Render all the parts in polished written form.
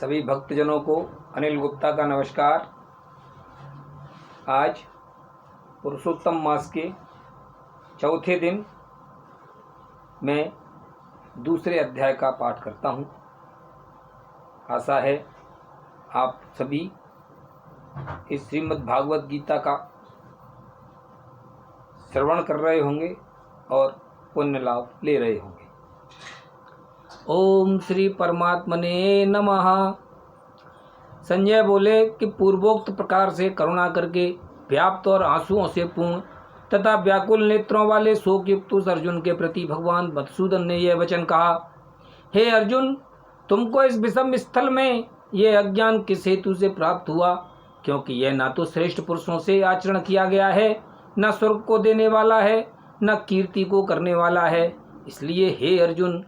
सभी भक्तजनों को अनिल गुप्ता का नमस्कार। आज पुरुषोत्तम मास के चौथे दिन मैं दूसरे अध्याय का पाठ करता हूँ। आशा है आप सभी इस श्रीमद् भागवत गीता का श्रवण कर रहे होंगे और पुण्य लाभ ले रहे होंगे। ओम श्री परमात्मने नमः। संजय बोले कि पूर्वोक्त प्रकार से करुणा करके व्याप्त और आंसुओं से पूर्ण तथा व्याकुल नेत्रों वाले शोक युक्त उस अर्जुन के प्रति भगवान मधुसूदन ने यह वचन कहा, हे अर्जुन, तुमको इस विषम स्थल में यह अज्ञान किस हेतु से प्राप्त हुआ? क्योंकि यह ना तो श्रेष्ठ पुरुषों से आचरण किया गया है, न स्वर्ग को देने वाला है, न कीर्ति को करने वाला है। इसलिए हे अर्जुन,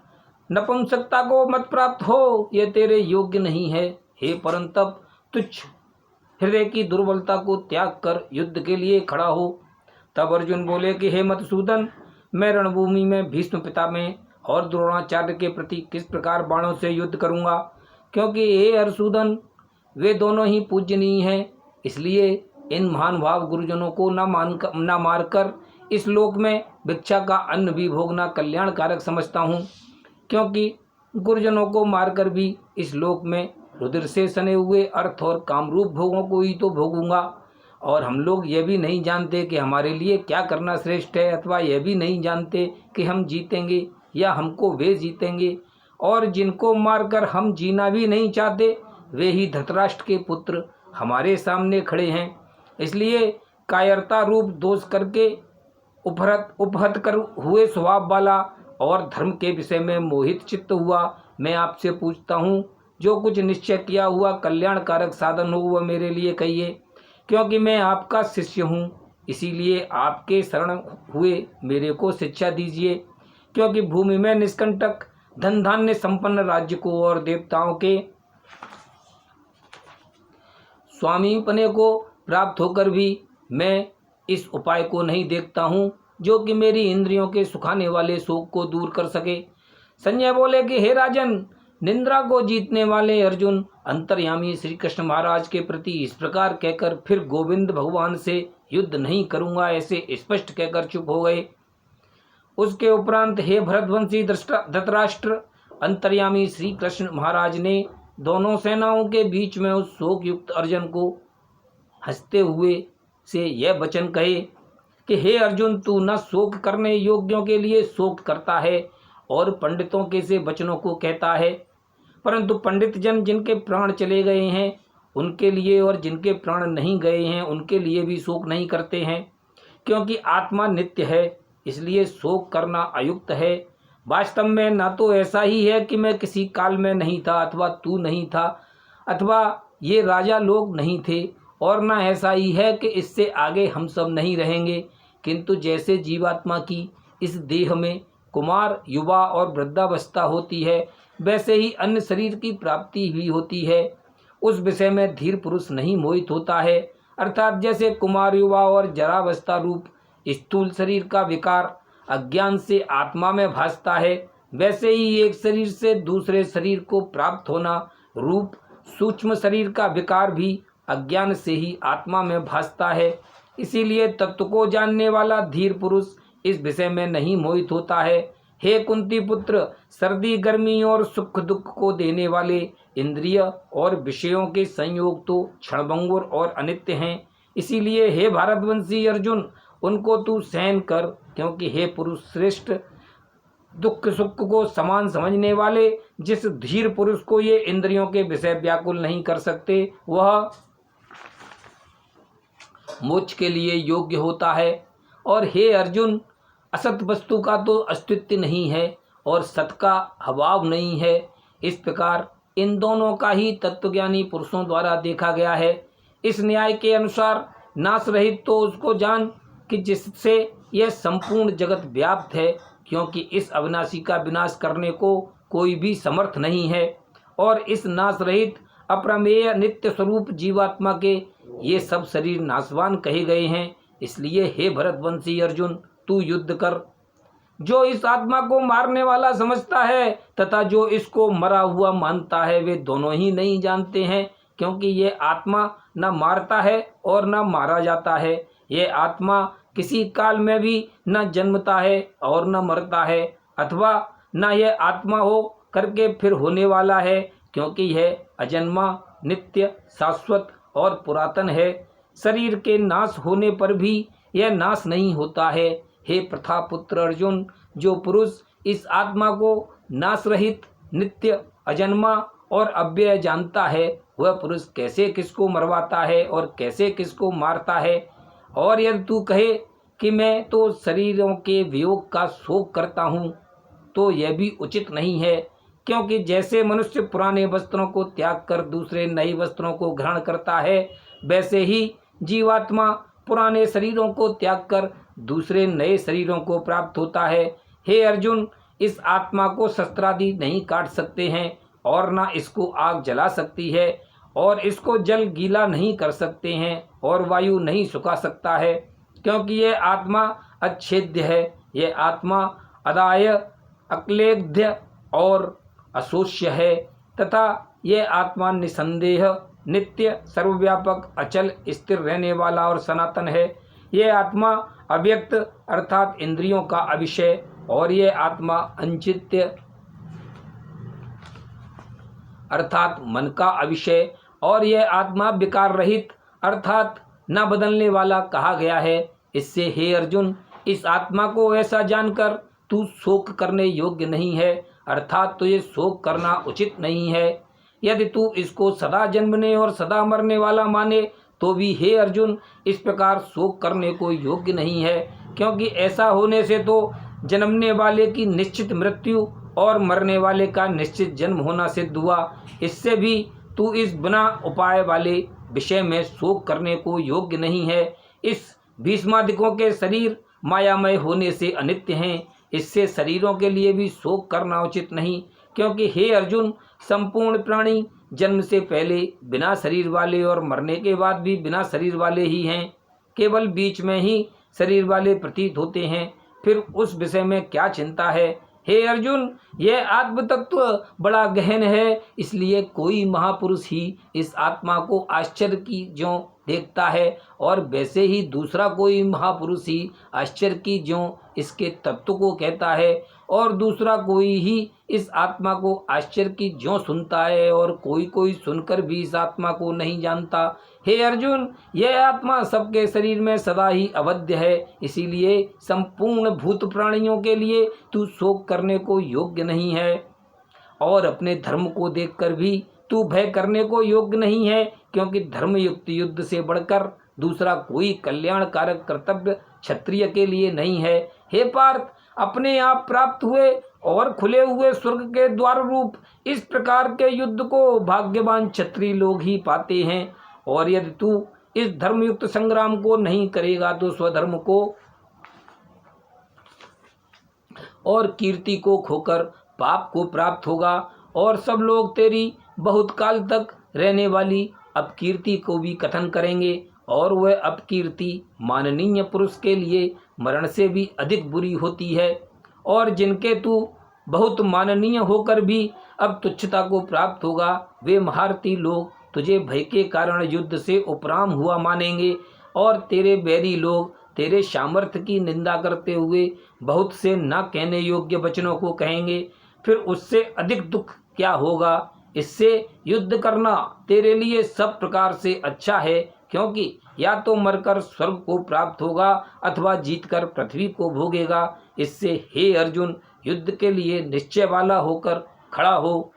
नपुंसकता को मत प्राप्त हो, यह तेरे योग्य नहीं है। हे परंतप, तुच्छ हृदय की दुर्बलता को त्याग कर युद्ध के लिए खड़ा हो। तब अर्जुन बोले कि हे मधुसूदन, मैं रणभूमि में भीष्म पितामह और द्रोणाचार्य के प्रति किस प्रकार बाणों से युद्ध करूंगा? क्योंकि हे हरसूदन, वे दोनों ही पूजनीय हैं। इसलिए इन महान भाव गुरुजनों को न मारकर इस लोक में भिक्षा का अन्न भी भोगना कल्याणकारक समझता हूँ। क्योंकि गुरुजनों को मारकर भी इस लोक में रुधिर से सने हुए अर्थ और कामरूप भोगों को ही तो भोगूंगा। और हम लोग यह भी नहीं जानते कि हमारे लिए क्या करना श्रेष्ठ है, अथवा यह भी नहीं जानते कि हम जीतेंगे या हमको वे जीतेंगे। और जिनको मारकर हम जीना भी नहीं चाहते, वे ही धृतराष्ट्र के पुत्र हमारे सामने खड़े हैं। इसलिए कायरता रूप दोष करके उपहत कर हुए स्वभाव वाला और धर्म के विषय में मोहित चित्त हुआ मैं आपसे पूछता हूँ, जो कुछ निश्चय किया हुआ कल्याणकारक साधन हो वह मेरे लिए कहिए। क्योंकि मैं आपका शिष्य हूँ, इसीलिए आपके शरण हुए मेरे को शिक्षा दीजिए। क्योंकि भूमि में निष्कंटक धन धान्य संपन्न राज्य को और देवताओं के स्वामीपने को प्राप्त होकर भी मैं इस उपाय को नहीं देखता हूँ जो कि मेरी इंद्रियों के सुखाने वाले शोक को दूर कर सके। संजय बोले कि हे राजन, निंद्रा को जीतने वाले अर्जुन अंतर्यामी श्री कृष्ण महाराज के प्रति इस प्रकार कहकर फिर गोविंद भगवान से युद्ध नहीं करूंगा ऐसे स्पष्ट कहकर चुप हो गए। उसके उपरांत हे भरतवंशी धृतराष्ट्र, अंतर्यामी श्री कृष्ण महाराज ने दोनों सेनाओं के बीच में उस शोक युक्त अर्जुन को हंसते हुए से यह वचन कहे कि हे अर्जुन, तू न शोक करने योग्यों के लिए शोक करता है और पंडितों के से वचनों को कहता है, परंतु पंडित जन जिनके प्राण चले गए हैं उनके लिए और जिनके प्राण नहीं गए हैं उनके लिए भी शोक नहीं करते हैं। क्योंकि आत्मा नित्य है, इसलिए शोक करना अयुक्त है। वास्तव में ना तो ऐसा ही है कि मैं किसी काल में नहीं था, अथवा तू नहीं था, अथवा ये राजा लोग नहीं थे, और ना ऐसा ही है कि इससे आगे हम सब नहीं रहेंगे। किंतु जैसे जीवात्मा की इस देह में कुमार, युवा और वृद्धावस्था होती है, वैसे ही अन्य शरीर की प्राप्ति भी होती है। उस विषय में धीर पुरुष नहीं मोहित होता है। अर्थात जैसे कुमार, युवा और जरावस्था रूप स्थूल शरीर का विकार अज्ञान से आत्मा में भासता है, वैसे ही एक शरीर से दूसरे शरीर को प्राप्त होना रूप सूक्ष्म शरीर का विकार भी अज्ञान से ही आत्मा में भासता है। इसीलिए तत्व को जानने वाला धीर पुरुष इस विषय में नहीं मोहित होता है। हे कुंती पुत्र, सर्दी गर्मी और सुख दुख को देने वाले इंद्रिय और विषयों के संयोग तो क्षणभंगुर और अनित्य हैं। इसीलिए हे भारतवंशी अर्जुन, उनको तू सहन कर। क्योंकि हे पुरुष श्रेष्ठ, दुख सुख को समान समझने वाले जिस धीर पुरुष को ये इंद्रियों के विषय व्याकुल नहीं कर सकते, वह मोक्ष के लिए योग्य होता है। और हे अर्जुन, असत वस्तु का तो अस्तित्व नहीं है और सत का अभाव नहीं है। इस प्रकार इन दोनों का ही तत्वज्ञानी पुरुषों द्वारा देखा गया है। इस न्याय के अनुसार नाश रहित तो उसको जान कि जिससे यह संपूर्ण जगत व्याप्त है, क्योंकि इस अविनाशी का विनाश करने को कोई भी समर्थ नहीं है। और इस नाश रहित अप्रमेय नित्य स्वरूप जीवात्मा के ये सब शरीर नाशवान कहे गए हैं। इसलिए हे भरतवंशी अर्जुन, तू युद्ध कर। जो इस आत्मा को मारने वाला समझता है तथा जो इसको मरा हुआ मानता है वे दोनों ही नहीं जानते हैं, क्योंकि ये आत्मा न मारता है और न मारा जाता है। ये आत्मा किसी काल में भी न जन्मता है और न मरता है, अथवा न यह आत्मा हो करके फिर होने वाला है, क्योंकि यह अजन्मा, नित्य, शाश्वत और पुरातन है। शरीर के नाश होने पर भी यह नाश नहीं होता है। हे प्रथापुत्र अर्जुन, जो पुरुष इस आत्मा को नाश रहित, नित्य, अजन्मा और अव्यय जानता है, वह पुरुष कैसे किसको मरवाता है और कैसे किसको मारता है। और यदि तू कहे कि मैं तो शरीरों के वियोग का शोक करता हूँ, तो यह भी उचित नहीं है, क्योंकि जैसे मनुष्य पुराने वस्त्रों को त्याग कर दूसरे नए वस्त्रों को ग्रहण करता है, वैसे ही जीवात्मा पुराने शरीरों को त्याग कर दूसरे नए शरीरों को प्राप्त होता है। हे अर्जुन, इस आत्मा को शस्त्रादि नहीं काट सकते हैं और ना इसको आग जला सकती है, और इसको जल गीला नहीं कर सकते हैं और वायु नहीं सुखा सकता है, क्योंकि यह आत्मा अच्छेद्य है। यह आत्मा अदाय, अक्लेद्य और अशोष्य है, तथा यह आत्मा निसंदेह, नित्य, सर्वव्यापक, अचल, स्थिर रहने वाला और सनातन है। यह आत्मा अव्यक्त अर्थात इंद्रियों का अविषय, और यह आत्मा अचिंत्य अर्थात मन का अविषय, और यह आत्मा विकार रहित अर्थात न बदलने वाला कहा गया है। इससे हे अर्जुन, इस आत्मा को ऐसा जानकर तू शोक करने योग्य नहीं है, अर्थात तुझे शोक करना उचित नहीं है। यदि तू इसको सदा जन्मने और सदा मरने वाला माने तो भी हे अर्जुन, इस प्रकार शोक करने को योग्य नहीं है, क्योंकि ऐसा होने से तो जन्मने वाले की निश्चित मृत्यु और मरने वाले का निश्चित जन्म होना सिद्ध हुआ। इससे भी तू इस बिना उपाय वाले विषय में शोक करने को योग्य नहीं है। इस भीष्मादिकों के शरीर मायामय होने से अनित्य हैं, इससे शरीरों के लिए भी शोक करना उचित नहीं, क्योंकि हे अर्जुन, संपूर्ण प्राणी जन्म से पहले बिना शरीर वाले और मरने के बाद भी बिना शरीर वाले ही हैं, केवल बीच में ही शरीर वाले प्रतीत होते हैं। फिर उस विषय में क्या चिंता है। हे अर्जुन, यह आत्म तत्व बड़ा गहन है, इसलिए कोई महापुरुष ही इस आत्मा को आश्चर्य की ज्यों देखता है, और वैसे ही दूसरा कोई महापुरुष ही आश्चर्य की ज्यों इसके तत्व को कहता है, और दूसरा कोई ही इस आत्मा को आश्चर्य की ज्यों सुनता है, और कोई कोई सुनकर भी इस आत्मा को नहीं जानता। हे अर्जुन, यह आत्मा सबके शरीर में सदा ही अवध्य है, इसीलिए संपूर्ण भूत प्राणियों के लिए तू शोक करने को योग्य नहीं है, और अपने धर्म को देखकर भी तू भय करने को योग्य नहीं है, क्योंकि धर्मयुक्त युद्ध से बढ़कर दूसरा कोई कल्याणकारक कर्तव्य क्षत्रिय के लिए नहीं है। हे पार्थ, अपने आप प्राप्त हुए और खुले हुए स्वर्ग के द्वार रूप इस प्रकार के युद्ध को भाग्यवान क्षत्रिय लोग ही पाते हैं, और यदि तू इस धर्मयुक्त संग्राम को नहीं करेगा तो स्वधर्म को और कीर्ति को खोकर पाप को प्राप्त होगा, और सब लोग तेरी बहुत काल तक रहने वाली अपकीर्ति को भी कथन करेंगे, और वह अपकीर्ति माननीय पुरुष के लिए मरण से भी अधिक बुरी होती है। और जिनके तू बहुत माननीय होकर भी अब तुच्छता को प्राप्त होगा, वे महारथी लोग तुझे भय के कारण युद्ध से उपराम हुआ मानेंगे, और तेरे बैरी लोग तेरे सामर्थ्य की निंदा करते हुए बहुत से न कहने योग्य वचनों को कहेंगे। फिर उससे अधिक दुख क्या होगा। इससे युद्ध करना तेरे लिए सब प्रकार से अच्छा है, क्योंकि या तो मरकर स्वर्ग को प्राप्त होगा अथवा जीतकर पृथ्वी को भोगेगा। इससे हे अर्जुन, युद्ध के लिए निश्चय वाला होकर खड़ा हो।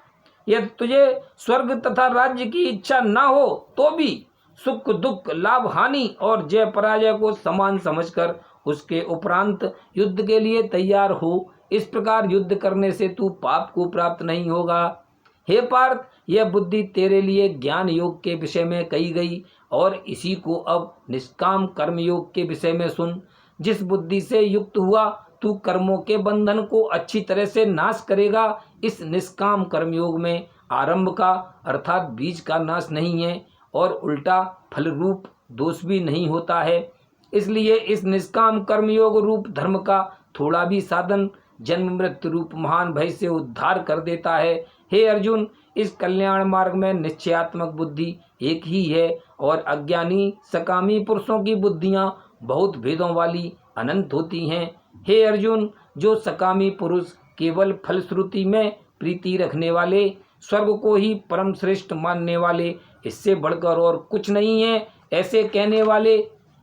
यदि तुझे स्वर्ग तथा राज्य की इच्छा न हो तो भी सुख दुख, लाभ हानि और जय पराजय को समान समझकर उसके उपरांत युद्ध के लिए तैयार हो। इस प्रकार युद्ध करने से तू पाप को प्राप्त नहीं होगा। हे पार्थ, यह बुद्धि तेरे लिए ज्ञान योग के विषय में कही गई, और इसी को अब निष्काम कर्म योग के विषय में सुन। जिस बुद्धि से युक्त हुआ तू कर्मों के बंधन को अच्छी तरह से नाश करेगा। इस निष्काम कर्म योग में आरंभ का अर्थात बीज का नाश नहीं है, और उल्टा फल रूप दोष भी नहीं होता है। इसलिए इस निष्काम कर्मयोग रूप धर्म का थोड़ा भी साधन जन्म मृत्यु रूप महान भय से उद्धार कर देता है। हे अर्जुन, इस कल्याण मार्ग में निश्चयात्मक बुद्धि एक ही है और अज्ञानी सकामी पुरुषों की बुद्धियां बहुत भेदों वाली अनंत होती हैं। हे अर्जुन, जो सकामी पुरुष केवल फलश्रुति में प्रीति रखने वाले, स्वर्ग को ही परम श्रेष्ठ मानने वाले, इससे बढ़कर और कुछ नहीं है ऐसे कहने वाले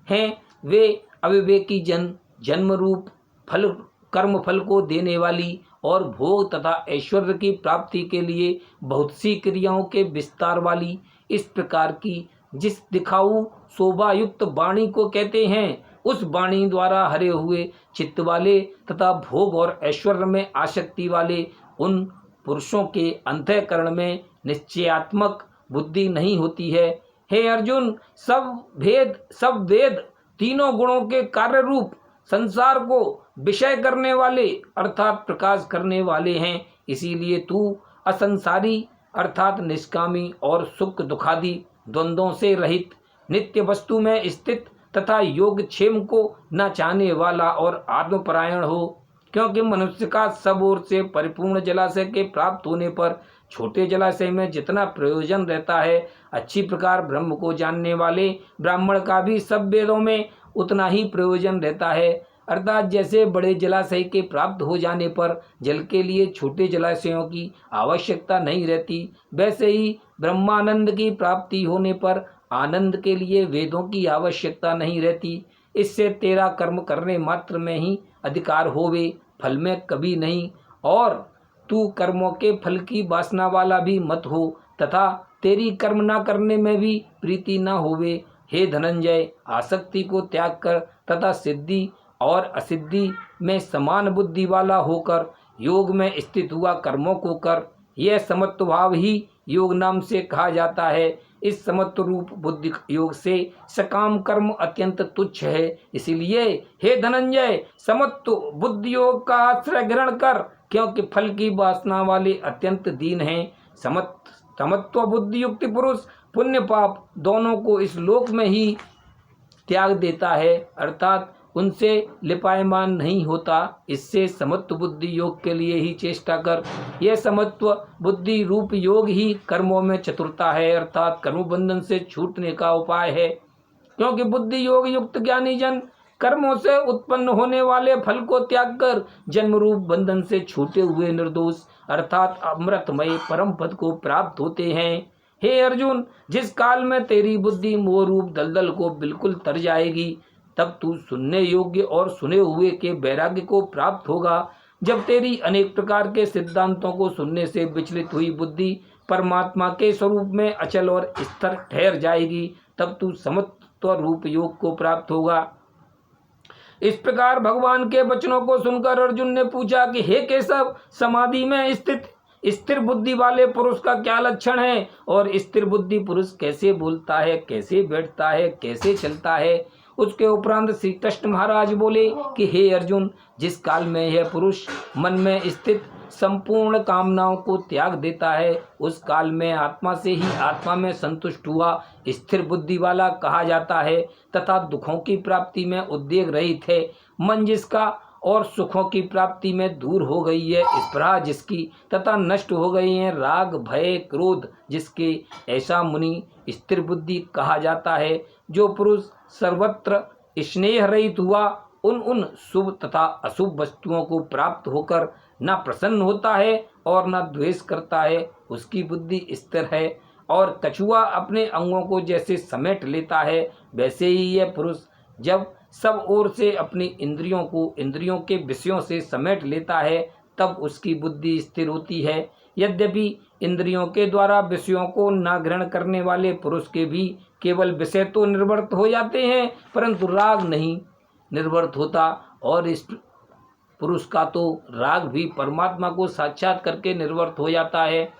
हैं, वे अविवेकी जन जन्म रूप फल कर्म फल को देने वाली और भोग तथा ऐश्वर्य की प्राप्ति के लिए बहुत सी क्रियाओं के विस्तार वाली इस प्रकार की जिस दिखाऊ शोभा युक्त वाणी को कहते हैं, उस वाणी द्वारा हरे हुए चित्त वाले तथा भोग और ऐश्वर्य में आसक्ति वाले उन पुरुषों के अंतःकरण में निश्चयात्मक बुद्धि नहीं होती है। हे अर्जुन, सब वेद तीनों गुणों के कार्य रूप संसार को विषय करने वाले अर्थात प्रकाश करने वाले हैं। इसीलिए तू असंसारी अर्थात निष्कामी और सुख दुखादि द्वंद्वों से रहित नित्य वस्तु में स्थित तथा योगक्षेम को न चाहने वाला और आत्मपरायण हो। क्योंकि मनुष्य का सब ओर से परिपूर्ण जलाशय के प्राप्त होने पर छोटे जलाशय में जितना प्रयोजन रहता है, अच्छी प्रकार ब्रह्म को जानने वाले ब्राह्मण का भी सब वेदों में उतना ही प्रयोजन रहता है। अर्थात जैसे बड़े जलाशय के प्राप्त हो जाने पर जल के लिए छोटे जलाशयों की आवश्यकता नहीं रहती, वैसे ही ब्रह्मानंद की प्राप्ति होने पर आनंद के लिए वेदों की आवश्यकता नहीं रहती। इससे तेरा कर्म करने मात्र में ही अधिकार होवे, फल में कभी नहीं, और तू कर्मों के फल की वासना वाला भी मत हो तथा तेरी कर्म न करने में भी प्रीति न होवे। हे धनंजय, आसक्ति को त्याग कर तथा सिद्धि और असिद्धि में समान बुद्धि वाला होकर योग में स्थित हुआ कर्मों को कर। यह समत्व भाव ही योग नाम से कहा जाता है। इस समत्व रूप बुद्धि योग से सकाम कर्म अत्यंत तुच्छ है। इसलिए हे धनंजय, समत्व बुद्धि योग का आश्रय ग्रहण कर, क्योंकि फल की वासना वाले अत्यंत दीन हैं। समत्व बुद्धि युक्त पुरुष पुण्य पाप दोनों को इस लोक में ही त्याग देता है, अर्थात उनसे लिपायमान नहीं होता। इससे समत्व बुद्धि योग के लिए ही चेष्टा कर। यह समत्व बुद्धि रूप योग ही कर्मों में चतुरता है, अर्थात कर्म बंधन से छूटने का उपाय है। क्योंकि बुद्धि योग युक्त ज्ञानी जन कर्मों से उत्पन्न होने वाले फल को त्याग कर जन्म रूप बंधन से छूटे हुए निर्दोष अर्थात अमृतमय परम पद को प्राप्त होते हैं। हे अर्जुन, जिस काल में तेरी बुद्धि मोह रूप दलदल को बिल्कुल तर जाएगी, तब तू सुनने योग्य और सुने हुए के वैराग्य को प्राप्त होगा। जब तेरी अनेक प्रकार के सिद्धांतों को सुनने से विचलित हुई बुद्धि परमात्मा के स्वरूप में अचल और स्थिर ठहर जाएगी, तब तू समत्व रूप योग को प्राप्त होगा। इस प्रकार भगवान के वचनों को सुनकर अर्जुन ने पूछा कि हे केशव, समाधि में स्थित स्थिर बुद्धि वाले पुरुष का क्या लक्षण है और स्थिर बुद्धि पुरुष कैसे बोलता है, कैसे बैठता है, कैसे चलता है। उसके उपरांत श्री कृष्ण महाराज बोले कि हे अर्जुन, जिस काल में यह पुरुष मन में स्थित संपूर्ण कामनाओं को त्याग देता है, उस काल में आत्मा से ही आत्मा में संतुष्ट हुआ स्थिर बुद्धि वाला कहा जाता है तथा दुखों की प्राप्ति में उद्वेग रहित है। मन जिसका और सुखों की प्राप्ति में दूर हो गई है स्पृहा जिसकी तथा नष्ट हो गई है राग भय क्रोध जिसके, ऐसा मुनि स्थिर बुद्धि कहा जाता है। जो पुरुष सर्वत्र स्नेह रहित हुआ, उन शुभ तथा अशुभ वस्तुओं को प्राप्त होकर न प्रसन्न होता है और न द्वेष करता है, उसकी बुद्धि स्थिर है। और कछुआ अपने अंगों को जैसे समेट लेता है, वैसे ही यह पुरुष जब सब ओर से अपनी इंद्रियों को इंद्रियों के विषयों से समेट लेता है, तब उसकी बुद्धि स्थिर होती है। यद्यपि इंद्रियों के द्वारा विषयों को न ग्रहण करने वाले पुरुष के भी केवल विषय तो निर्वर्त हो जाते हैं, परंतु राग नहीं निर्वर्त होता, और इस पुरुष का तो राग भी परमात्मा को साक्षात करके निर्वर्त हो जाता है।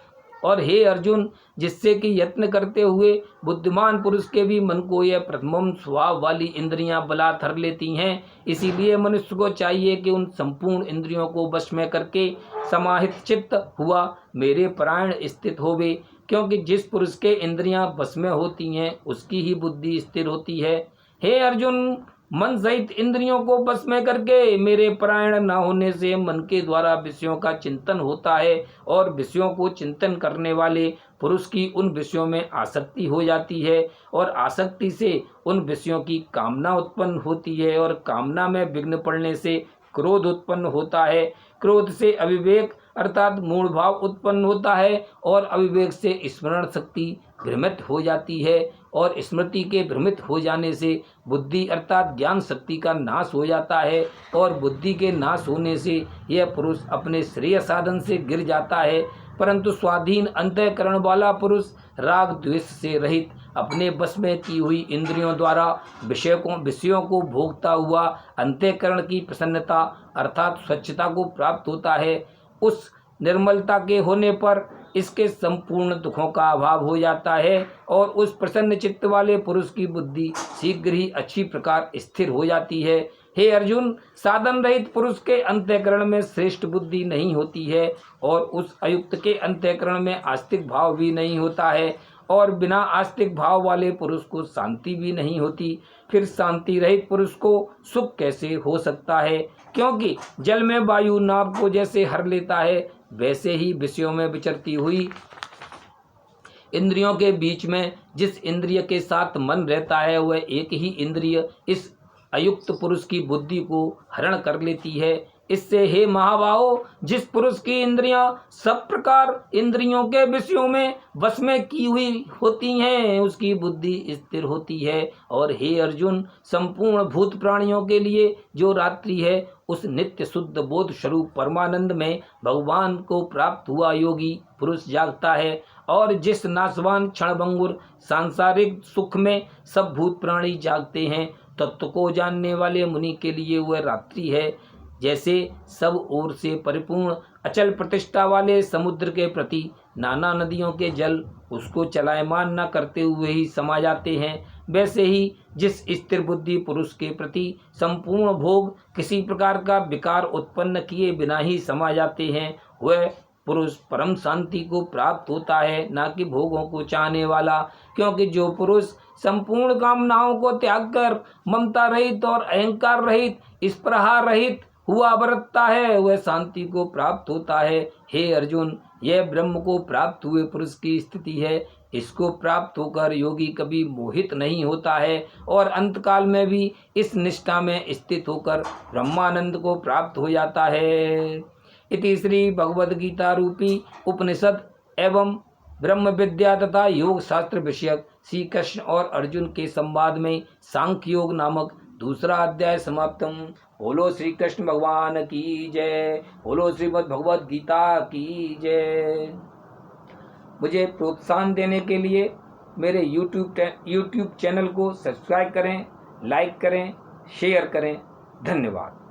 और हे अर्जुन, जिससे कि यत्न करते हुए बुद्धिमान पुरुष के भी मन को यह प्रथम स्वभाव वाली इंद्रियां बलात् हर लेती हैं। इसीलिए मनुष्य को चाहिए कि उन संपूर्ण इंद्रियों को वश में करके समाहित चित्त हुआ मेरे परायण स्थित होवे। क्योंकि जिस पुरुष के इंद्रियां वश में होती हैं, उसकी ही बुद्धि स्थिर होती है। हे अर्जुन, मन सहित इंद्रियों को बस में करके मेरे परायण न होने से मन के द्वारा विषयों का चिंतन होता है और विषयों को चिंतन करने वाले पुरुष की उन विषयों में आसक्ति हो जाती है और आसक्ति से उन विषयों की कामना उत्पन्न होती है और कामना में विघ्न पड़ने से क्रोध उत्पन्न होता है। क्रोध से अविवेक अर्थात मूढ़ भाव उत्पन्न होता है और अविवेक से स्मरण शक्ति भ्रमित हो जाती है और स्मृति के भ्रमित हो जाने से बुद्धि अर्थात ज्ञान शक्ति का नाश हो जाता है और बुद्धि के नाश होने से यह पुरुष अपने श्रेय साधन से गिर जाता है। परंतु स्वाधीन अंतःकरण वाला पुरुष राग द्वेष से रहित अपने बस में की हुई इंद्रियों द्वारा विषयों को भोगता हुआ अंतःकरण की प्रसन्नता अर्थात स्वच्छता को प्राप्त होता है। उस निर्मलता के होने पर इसके संपूर्ण दुखों का अभाव हो जाता है और उस प्रसन्न चित्त वाले पुरुष की बुद्धि शीघ्र ही अच्छी प्रकार स्थिर हो जाती है। हे अर्जुन, साधन रहित पुरुष के अंतःकरण में श्रेष्ठ बुद्धि नहीं होती है और उस अयुक्त के अंतःकरण में आस्तिक भाव भी नहीं होता है और बिना आस्तिक भाव वाले पुरुष को शांति भी नहीं होती। फिर शांति रहित पुरुष को सुख कैसे हो सकता है? क्योंकि जल में वायु नाव को जैसे हर लेता है वैसे ही विषयों में विचरती हुई इंद्रियों के बीच में जिस इंद्रिय के साथ मन रहता है वह एक ही इंद्रिय इस अयुक्त पुरुष की बुद्धि को हरण कर लेती है। इससे हे महाबाहो, जिस पुरुष की इंद्रियां सब प्रकार इंद्रियों के विषयों में वश में की हुई होती हैं उसकी बुद्धि स्थिर होती है। और हे अर्जुन, संपूर्ण भूत प्राणियों के लिए जो रात्रि है उस नित्य शुद्ध बोध स्वरूप परमानंद में भगवान को प्राप्त हुआ योगी पुरुष जागता है और जिस नाशवान क्षणभंगुर सांसारिक सुख में सब भूत प्राणी जागते हैं तत्व को जानने वाले मुनि के लिए वह रात्रि है। जैसे सब ओर से परिपूर्ण अचल प्रतिष्ठा वाले समुद्र के प्रति नाना नदियों के जल उसको चलायमान न करते हुए ही समा जाते हैं, वैसे ही जिस स्थिर बुद्धि पुरुष के प्रति संपूर्ण भोग किसी प्रकार का विकार उत्पन्न किए बिना ही समा जाते हैं वह पुरुष परम शांति को प्राप्त होता है, न कि भोगों को चाहने वाला। क्योंकि जो पुरुष संपूर्ण कामनाओं को त्याग कर ममता रहित और अहंकार रहित स्पृहा रहित हुआ बरतता है वह शांति को प्राप्त होता है। हे अर्जुन, यह ब्रह्म को प्राप्त हुए पुरुष की स्थिति है। इसको प्राप्त होकर योगी कभी मोहित नहीं होता है और अंतकाल में भी इस निष्ठा में स्थित होकर ब्रह्मानंद को प्राप्त हो जाता है। इति श्री भगवद गीता रूपी उपनिषद एवं ब्रह्म विद्या तथा योग शास्त्र विषयक श्री कृष्ण और अर्जुन के संवाद में सांख्य योग नामक दूसरा अध्याय समाप्तम। बोलो श्री कृष्ण भगवान की जय, बोलो श्रीमद् भगवद गीता की जय। मुझे प्रोत्साहन देने के लिए मेरे YouTube चैनल को सब्सक्राइब करें, लाइक करें, शेयर करें। धन्यवाद।